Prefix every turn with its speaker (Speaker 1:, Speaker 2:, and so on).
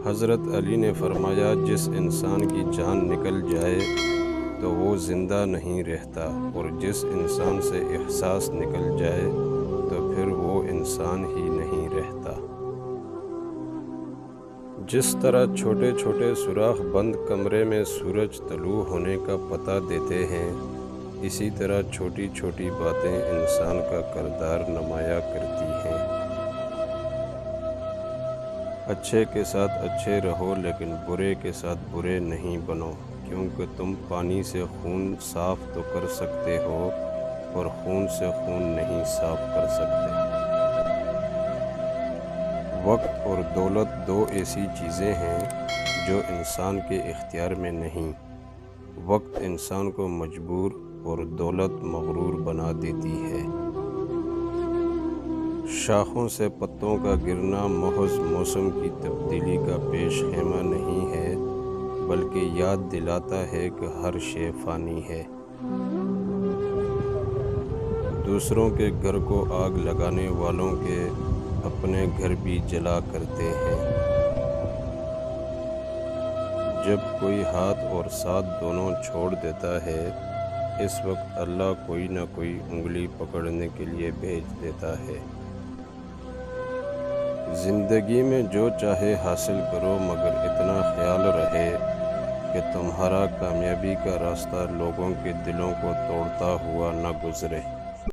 Speaker 1: حضرت علی نے فرمایا جس انسان کی جان نکل جائے تو وہ زندہ نہیں رہتا، اور جس انسان سے احساس نکل جائے تو پھر وہ انسان ہی نہیں رہتا۔ جس طرح چھوٹے چھوٹے سوراخ بند کمرے میں سورج طلوع ہونے کا پتہ دیتے ہیں، اسی طرح چھوٹی چھوٹی باتیں انسان کا کردار نمایاں کرتی ہیں۔ اچھے کے ساتھ اچھے رہو لیکن برے کے ساتھ برے نہیں بنو، کیونکہ تم پانی سے خون صاف تو کر سکتے ہو اور خون سے خون نہیں صاف کر سکتے۔ وقت اور دولت دو ایسی چیزیں ہیں جو انسان کے اختیار میں نہیں۔ وقت انسان کو مجبور اور دولت مغرور بنا دیتی ہے۔ شاخوں سے پتوں کا گرنا محض موسم کی تبدیلی کا پیش خیمہ نہیں ہے، بلکہ یاد دلاتا ہے کہ ہر شے فانی ہے۔ دوسروں کے گھر کو آگ لگانے والوں کے اپنے گھر بھی جلا کرتے ہیں۔ جب کوئی ہاتھ اور ساتھ دونوں چھوڑ دیتا ہے، اس وقت اللہ کوئی نہ کوئی انگلی پکڑنے کے لیے بھیج دیتا ہے۔ زندگی میں جو چاہے حاصل کرو، مگر اتنا خیال رہے کہ تمہارا کامیابی کا راستہ لوگوں کے دلوں کو توڑتا ہوا نہ گزرے۔